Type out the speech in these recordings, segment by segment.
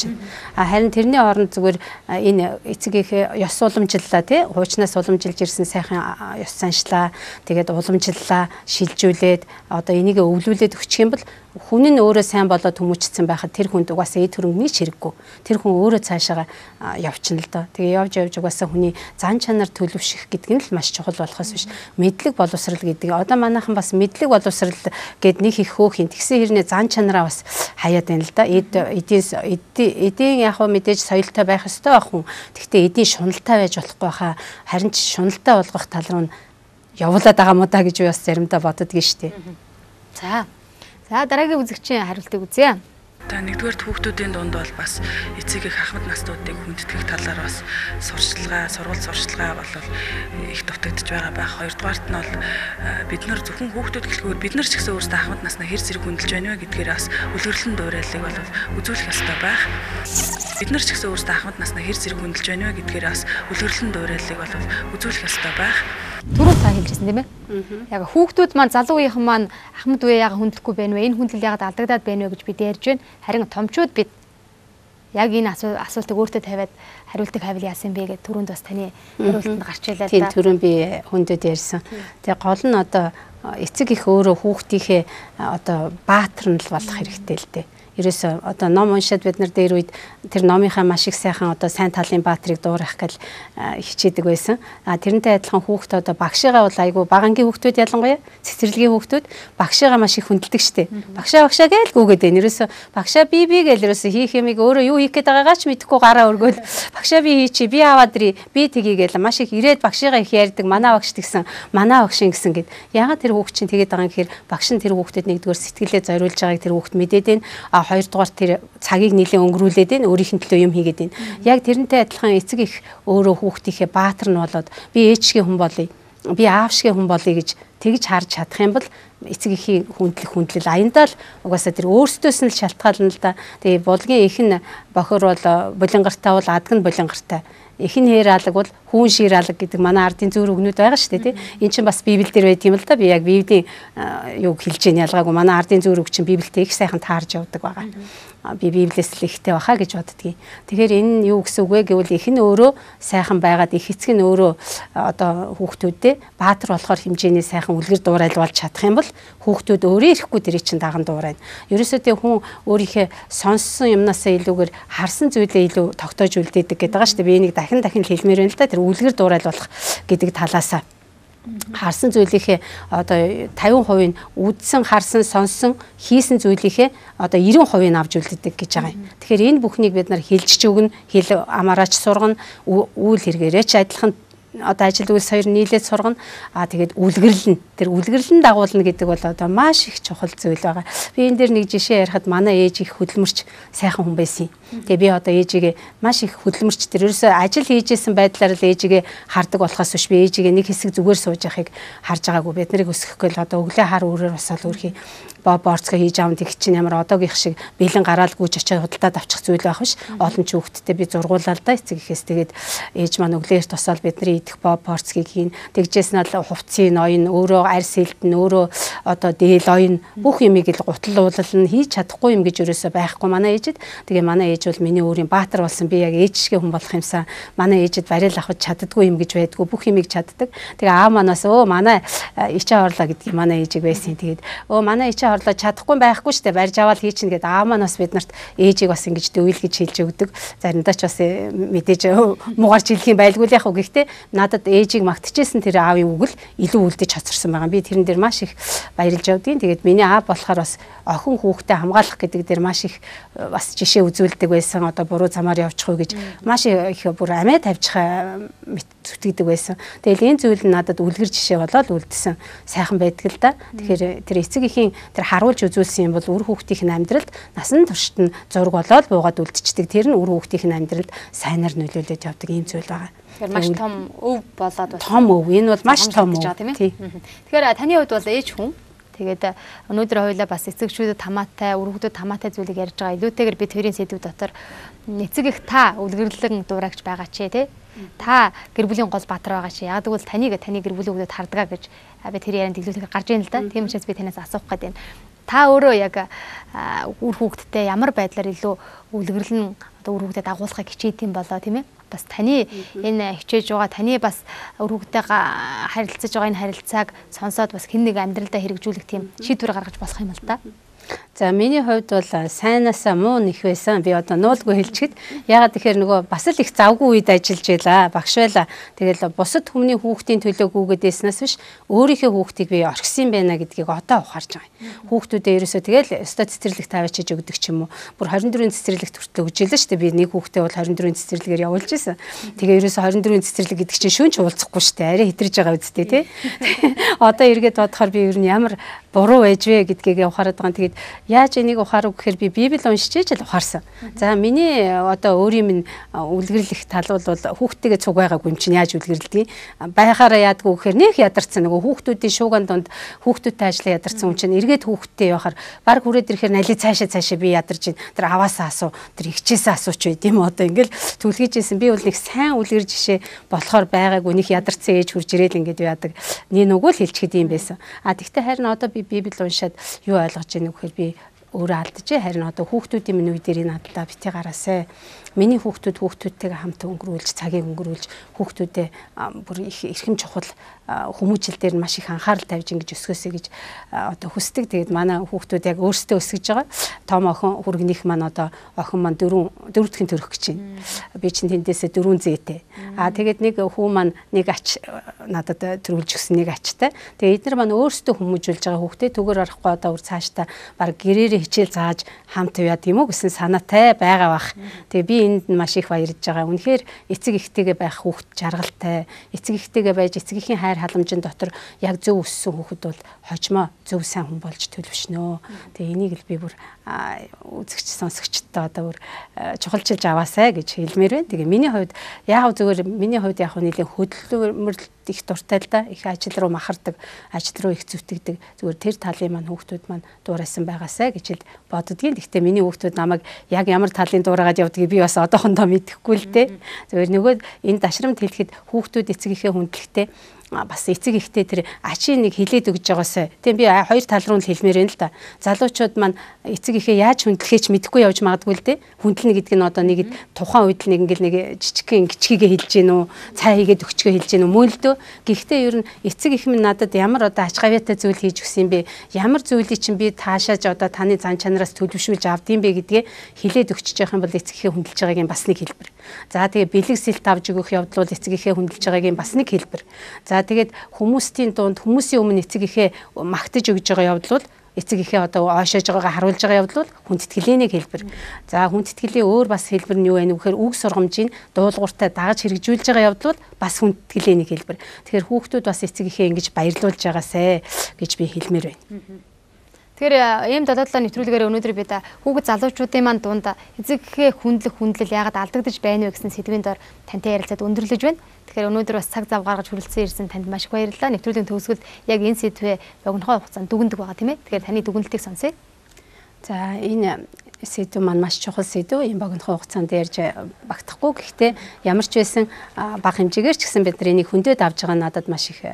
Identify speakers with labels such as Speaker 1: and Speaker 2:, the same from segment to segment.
Speaker 1: чинь. Харин тэрний оронд зүгээр энэ эцэгийнхээ ёс уламжлалаа тий хуучнаас уламжилж ирсэн сайхан ёс заншлаа тэгээд уламжлалаа шилжүүлээд одоо энийг өвлүүлээд өгчих юм бол хүн нь өөрөө сайн болоод хүмүүжсэн байхад тэр хүнд угаасаа эд хөрөнгөний хэрэггүй. Тэр хүн өөрөө цаашаа явчихна л доо. Тэгээ явж угаасаа хүний зан чанар төлөвших гэдэг нь л маш чухал болохоос биш. Мэдлэг боловсрал гэдэг. Одоо манайхан бас мэдлэг боловсрал гэд нэг их хөөхин. Тэгсэн хэрнээ зан чанараа бас хаяад байна л да. Эдийн яг хөө мэдээж соёлтой байх ёстой байх хүн. Гэхдээ эдийн шуналтай байж болохгүй хаа. Харин ч шуналтай болгох тал руу явуулаад байгаа мó да гэж би бас заримдаа боддгийн штеп.
Speaker 2: За дараагийн үзэгчийн хариултыг үзье.
Speaker 3: За нэгдүгээр хүүхдүүдийн дунд бол бас эцэг их ахмад настуудыг хүндэтгэх талаар бас сургууль сурчлагаа бол их дутагдж байгаа байх. Хоёрдугаарт нь бол бид нар зөвхөн хүүхдүүд гэлгүй бид нар ч гэсэн өөрсдөө ахмад наснаа хэр зэрэг хүндэлж байна вэ гэдгээр бас үлгэрлэн дуурайлыг бол үзүүлэх ёстой байх. Бид нар ч гэсэн өөрсдөө ахмад наснаа хэр зэрэг хүндэлж байна вэ гэдгээр бас үлгэрлэн дуурайлыг бол үзүүлэх ёстой байх.
Speaker 2: Түрүү та хэлжсэн тийм ээ. Яг хүүхдүүд маань залуу үеийнхэн маань ахмад үе яага хүндлэхгүй байна вэ? Энэ хүндлэл яагаад алдагдаад байна вэ гэж бид ярьж байна. Харин томчууд бид яг энэ асуултыг өөртөө тавиад хариултыг хайвал яасан бэ гэдэг түрүүнд бас таны хариултанд гарч илаа да.
Speaker 1: Тийм түрүүн би хүндэд ярьсан. Тэгээ гол нь одоо эцэг их өөрөө хүүхдийнхээ одоо баатар нь л болох хэрэгтэй л дээ. Ерөөсөө одоо ном уншаад бид нар дээр үед тэр номынхаа маш их сайхан одоо сайн талын баатрыг дуурайх гэл хичээдэг байсан. Тэрнтэй адилхан хүүхдээ одоо багшигаа бол айгүй багангийн хүүхдүүд ялангуяа цэцэрлэгийн хүүхдүүд багшигаа маш их хүндэлдэг штеп. Багшаа гээл гүгээд байна. Ерөөсөө багшаа би гээл ерөөсөө хийх юмыг өөрөө юу хийх гээд байгаагаа ч мэдэхгүй гараа өргөөл багшаа би хийчи би аваад ирээ би тгийгээл маш их ирээд багшигаа их ярьдаг манай багш тэгсэн манай багш ингэсэн гэд. Ягаад тэр хүүхд чинь тэгээд байгаа юм гэхээр багш нь тэр хүүхдэд нэгдүгээр сэтгэлээ зориулж байгааг тэр хүүхд мэдээд байна. Хоёрдугаар тэр цагийг нэлээд өнгөрүүлээд байна. Өөрийнх нь төлөө юм хийгээд байна. Яг тэрнтэй адилхан эцэг их өөрөө хүүхдийнхээ баатар нь болоод би ээжгийн хүн болъё. Би аавшгийн хүн болъё гэж тэгж харж чадах юм бол эцэг эхийн хүндлэл аяндаа л угаасаа тэр өөрсдөөс нь л шалтгаална л да. Тэгээ булгийн ихэн бохор бол булингартай бол адг нь булингартай. Эхэн хээр алаг бол хүүн шир алаг гэдэг манай ардын зөөр өгнүүд байгаа шүү дээ тий. Энд чинь бас Библиэлд байдаг юм л да. Би яг Библийн юг хэлж яа ялгаагүй манай ардын зөөр үг чинь Библиэд их сайхан таарж явдаг байгаа. Би Библиэс л ихтэй баха гэж боддгийг. Тэгэхээр энэ юу гэсэн үг вэ гэвэл их нь өөрөө сайхан байгаад их эцэг нь өөрөө одоо хүүхдүүдэд баатар болохоор хэмжээний сайхан үлгэр дуурайлуулж чадах юм бол хүүхдүүд өөрөө ирэхгүй дэрий чинь даган дуурайна. Ерөөсөө тэг хүн өөрийнхөө сонссон юмнасаа илүүгээр харсан зүйлээ илүү тогтоож үлдээдэг гэдэг байгаа шүү дээ. Би энийг дахин хэлмээр байна л да. Тэр үлгэр дуурайлуулах гэдэг талаасаа харсан зүйлийнхээ одоо 50% нь үдсэн, харсан, сонсон, хийсэн зүйлийнхээ одоо 90% нь авч үлддэг гэж байгаа юм. Тэгэхээр энэ бүхнийг бид нар хэлж өгнө, хэл амаараач сургана, үйл хэрэгээрээ ч адилхан одоо ажил үйл соёр нийлээд сургана. Тэгээд үлгэрлэн. Тэр үлгэрлэн дагуулна гэдэг бол одоо маш их чухал зүйл байгаа. Би энэ дээр нэг жишээ ярихад манай ээж их хөдөлмөрч сайхан хүн байсан юм. Тэгээ би одоо ээжигээ маш их хөдөлмөрч тэр ерөөсөө ажил хийжсэн байдлаар л ээжигээ хардаг болохоос биш би ээжигээ нэг хэсэг зүгээр сууж яхахыг харж байгаагүй. Бид нарыг өсгөхгүй л одоо өглөө хар өрөөр босоод өрхий борцгоо хийж аав тэг чинь ямар одоогийнх шиг бэлэн гараал гүйж очиад худалдаад авчих зүйл байх биш. Олон ч хүүхдтэй би зургуулаа л да эцэг ихээс тэгээд ээж маань өглөөр тусаал бидний идэх борцгийг хийн. Тэгжээс нь л хувцсыг ноён өөрөө арьс хилдэн өөрөө одоо дээл оён бүх юмыг л гутал уулал нь хийж чадахгүй юм гэж ерөөсөө байхгүй манай ээжэд. Тэгээ манай ээж бол миний өөрийн баатар болсон би яг ээжшгээ хүн болох юмсан манай ээжэд барил авах чаддгүй юм гэж байдгүй бүх юмыг чаддаг. Тэгээ аав манаас манай ичээ орлоо гэдгийг манай ээжиг байсан. Тэгээд манай ичээ орлоо чадахгүй байхгүй штэ барьж аваад хийчихнэ гэдэг аав манаас бид нарт ээжийг бас ингэж дүүйл гэж хэлж өгдөг. Заримдаа ч бас мэдээж муугарч хэлэх юм байлгүй л яг уу гэхдээ надад ээжийг магтчихсэн тэр аавын үг л илүү үлдэж хоцорсон байгаа. Би тэрэн дээр маш их баярлж явдгийн. Тэгээд миний аав болохоор бас охин хүүхдээ хамгаалах гэдэг дээр маш их бас жишээ үзүүлдэг байсан. Одоо буруу замаар явчих уу гэж маш их бүр амиа тавьчих зүтгэдэг байсан. Тэгэл энэ зүйл нь надад үлгэр жишээ болоод үлдсэн сайхан байдаг л да. Тэгэхээр тэр эцэг эхийн тэр харуулж үзүүлсэн юм бол үр хүүхдийн амьдралд насан туршид нь зураг болоод буугаад үлдчихдэг. Тэр нь үр хүүхдийн амьдралд сайнаар нөлөөлөд явдаг ийм зүйл байгаа.
Speaker 2: Тэгэхээр маш том өв болоод байна.
Speaker 1: Том өв. Энэ бол маш том өв
Speaker 2: тийм ээ. Тэгэхээр таны хувьд бол ээж хүн. Тэгээд өнөөдөр хоёулаа бас эцэгчүүдэд тамаатай, үр хүүхдүүд тамаатай зүйлийг ярьж байгаа. Илүүтэйгээр бид хоёрын сэдв дотор эцэг их та үлгэрлэн дуурайгч байгаа ч тий. Та гэр бүлийн гол баатар байгаа чи. Яг тэгвэл таны гэр бүлийн хүүхдүүд хардгаа гэж би тэр ярианд илүүтэйгээр гарч ийн л да. Тийм учраас би танаас асуух гээд байна. Та өөрөө яг үр хүүхдтэй ямар байдлаар илүү үлгэрлэн одоо үр хүүхдэд агуулгыг хичээдэм болоо тийм ээ. Бас таны энэ хичээж байгаа таны бас үр хүүхдэйгээ харилцаж байгаа энэ харилцааг сонсоод бас хэн нэг амьдралдаа хэрэгжүүлэх тийм шийдвэр гаргаж болох юм л та.
Speaker 1: За миний хувьд бол сайнаасаа муу нэх байсан. Би одоо нуулгүй хэлчихэд ягаад тэгэхээр нөгөө бас л их завгүй үед ажиллаж байла. Багш байла. Тэгэл бусад хүмүүний хүүхдийн төлөө гүгэдээснээс биш өөрийнхөө хүүхдийг би орхисон байна гэдгийг одоо ухаарч байгаа. Хүүхдүүдээ ерөөсөө тэгэл өстой цэцэрлэг тавиачиж өгдөг ч юм уу. Бүр 24 цэцэрлэг төртөл өгж илээ шүү дээ. Би нэг хүүхдээ бол 24 цэцэрлэгээр явуулж исэн. Тэгээ ерөөсөө 24 цэцэрлэг гэдэг чинь шүүн ч уулзахгүй шүү дээ. Арай хэтэрж байгаа үсттэй тий. Одоо эргээд бодохоор би ер нь ямар буруу байж вэ гэдгийг ухаарад байгаа. Тэгээд яаж энийг ухаарав гэхээр би Библи уншиж л ухаарсан. За миний одоо өөрийн минь үлгэрлэх тал бол хүүхдтэйгээ цуг байгаагүй юм чинь яаж үлгэрлэдэг? Байхаараа яадгүй гэхээр нэх ядарсан нөгөө хүүхдүүдийн шууган донд хүүхдүүдтэй ажиллаа ядарсан хүн чинь эргээд хүүхдтэй явахаар баг хүрээд ирэхээр налий цаашаа би ядарч ин тэр аваасаа асуу тэр хичээсээ асууч байд юм одоо ингээл түлхийжсэн би бол нэг сайн үлгэр жишээ болохоор байгаагүй нэх ядарсан ээж хурж ирээл ингээд яадаг нэг нөгөө л хэлчихэд юм байсан. А тэгтээ харин одоо би Библи уншаад юу ойлгож байна вэ гэхээр би өөрөө алдажээ харин одоо хүүхдүүдийн минь үе дээр надад бити гараасай. Миний хүүхдүүдтэйгээ хамт өнгөрүүлж цагийг өнгөрүүлж хүүхдүүдээ бүр их эрхэм чухал хүмүүжил дээр маш их анхаарал тавьж ингэж өсгөөсэй гэж одоо хүсдэг. Тэгээд манай хүүхдүүд яг өөрсдөө өсгөж байгаа. Том охин хүргэнийх маань одоо охин маань дөрөвдүгээр төрөх гэж байна. Би чинь тэндээсээ 4 зээтэй. Тэгээд нэг хүү маань нэг ач надад төрүүлж өгсөн нэг ачтай. Тэгээд эдгээр маань өөрсдөө хүмүүжүүлж байгаа хүүхдээ түгээр арахгүй одоо өөр цаашдаа баг гэрээрээ хичээл зааж хамт яваад юм уу гэсэн санаатай байгаа бах. Тэгээ би энд маш их баярлж байгаа. Үнэхээр эцэг эхтэйгээ байх хүүхд жаргалтай. Эцэг эхтэйгээ байж эцэг эхийн хайр халамжийн дотор яг зөв өссөн хүүхэд бол хожмоо зөв сайн хүн болж төлөвшнөө. Тэгээ энийг л би бүр үзэгч сонсогчтой одоо бүр чухалчилж аваасай гэж хэлмээр байна. Тэгээ миний хувьд яг нэлийн хөдөлмөрлөлт их дуртай л да. Их ажил руу махардаг, ажил руу их зүтгэдэг. Зүгээр тэр талын маань хүүхдүүд маань дуурайсан байгаасай гэж л боддгийн. Гэхдээ миний хүүхдүүд намайг яг ямар талын дуурайгаад явдгийг би бас одоохондоо мэдэхгүй л дээ. Зүгээр нөгөө энэ дашрамд хэлэхэд хүүхдүүд эцэг ихээ хүндэлэхтэй бас эцэг ихтэй тэр ачийн нэг хилээд өгж байгаасай. Тийм би хоёр тал руу л хэлмээр байна л да. Залуучууд маань эцэг ихээ яаж хүндлэхээч мэдэхгүй явж магадгүй л дээ. Хүндлэнэ гэдэг нь одоо нэг тухайн үед нэг ингээл нэг жижигхэн гिचгийгээ хэлж гин үү, цай хийгээд өгчгөө хэлж гин үү мөөлдөө. Гэхдээ ер нь эцэг их минь надад ямар одоо ач гавьяатай зүйл хийж өгсөн юм бэ? Ямар зүйлийг чинь би таашааж одоо таны зан чанараас төлөвшүүлж авд юм бэ гэдгээ хилээд өгчөж явах юм бол эцэг ихээ хүндэлж байгаагийн бас нэг хэлбэр. За тэгээ бэлэг сэлт авч өгөх явдал бол эцэг ихээ хүндэлж байгаагийн бас нэг хэлбэр. За тэгээд хүмүүсийн дунд хүмүүсийн өмнө эцэг ихээ магтаж өгж байгаа явдал бол эцэг ихээ одоо оошоож байгаагаа харуулж байгаа явдал бол хүндэтгэлийн нэг хэлбэр. За хүндэтгэлийн өөр бас хэлбэр нь юу вэ гэхээр үг сургамжийн дуулууртай дагаж хэрэгжүүлж байгаа явдал бол бас хүндэтгэлийн нэг хэлбэр. Тэгэхээр хүүхдүүд бас эцэг ихээ ингэж баярлуулж байгаасай гэж би хэлмээр байна.
Speaker 2: Тэгэхээр ийм долоодлоо нэвтрүүлгээр өнөөдөр бид хүүхэд залуучуудын маань дунд эцэг эхээ хүндлэл яагаад алдагдаж байна вэ гэсэн сэдвийн дор тантай ярилцаад өндөрлөж байна. Тэгэхээр өнөөдөр бас цаг зав гаргаж хүрэлцэн ирсэн танд маш их баярлалаа. Нэвтрүүлгийн төгсгөлд яг энэ сэдвээ богинохой хугацаанд дүгндэг байгаа тийм ээ. Тэгэхээр таны дүгнэлтийг сонсъё.
Speaker 1: За энэ сэдв маань маш чухал сэдв. Энэ богинохой хугацаанд ярьж багтахгүй. Гэхдээ ямар ч байсан бага хэмжээгээр ч гэсэн бид нар энийг хөндөд авж байгаа надад маш их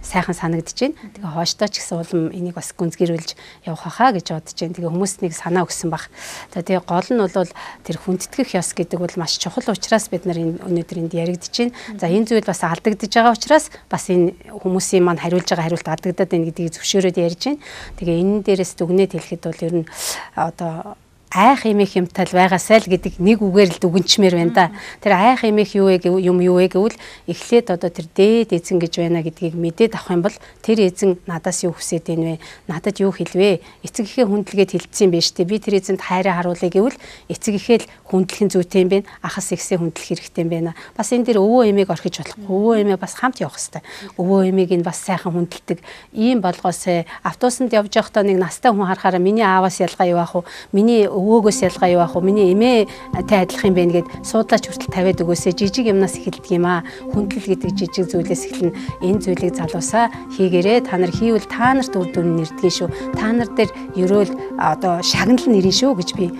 Speaker 1: сайхан санагдаж байна. Тэгээ хооштой ч гэсэн улам энийг бас гүнзгийрүүлж явах хаа гэж бодож байна. Тэгээ хүмүүст нэг санаа өгсөн баг. Тэгээ гол нь бол тэр хүндэтгэх ёс гэдэг бол маш чухал учраас бид нар өнөөдөр энд яригдж байна. За энэ зүйл бас алдагдж байгаа учраас бас энэ хүмүүсийн маань хариулж байгаа хариулт алдагдаад байна гэдгийг зөвшөөрөөд ярьж байна. Тэгээ энэ дээрээс дүгнээд хэлэхэд бол ер нь одоо айх эмэх юмтай байгаасай л гэдэг нэг үгээр л дүгнчмээр байна да. Тэр айх эмэх юу вэ гэвэл эхлээд одоо тэр дээд эзэн гэж байна гэдгийг мэдээд авах юм бол тэр эзэн надаас юу хүсэж байна вэ? Надад юу хэлвэ? Эцэг эхээ хүндлэгээд хэлсэн юм байна шүү дээ. Би тэр эзэнд хайраа харуулъя гэвэл эцэг эхээ л хүндлэх зүйтэй юм байна. Ахас ихсээ хүндлэх хэрэгтэй юм байна. Бас энэ дээр өвөө эмээг орхиж болохгүй. Өвөө эмээ бас хамт явах хэрэгтэй. Өвөө эмээг нь бас сайхан хүндэлдэг. Ийм болгоосэй. Автобусанд явж байхдаа нэг настай хүн харахаараа миний ааваас ялгаа юу ах вэ? Миний өвөөгөөс ялгаа юу ах вэ? Миний эмээтэй адилах юм байна гэд суудлаач хүртэл тавиад өгөөсэй. Жижиг юмнаас эхэлдэг юм аа. Хүндлэл гэдэг жижиг зүйлээс эхэлнэ. Энэ зүйлийг залуусаа хийгээрээ та нар хийвэл та нарт үр дүн нэрдгэн шүү. Та нар дээр ерөөл одоо шагнал нэрнэ шүү гэж би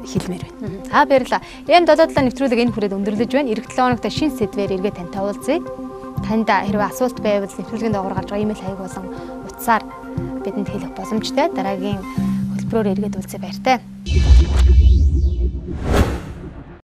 Speaker 1: хэлмээр байна.
Speaker 2: За баярлалаа. Эм додоодлоо нэвтрүүлэг энэ хүрээд өндөрлөж байна. Эх 7 хоногт шинэ сэдвээр эргээд тантай уулзъя. Танд хэрвээ асуулт байвал нэвтрүүлгийн доогуур гарч байгаа имэйл хаяг болон утсаар бидэнд хэлэх боломжтой. Дараагийн хөтөлбөрөөр эргээд уулзъя баяртай.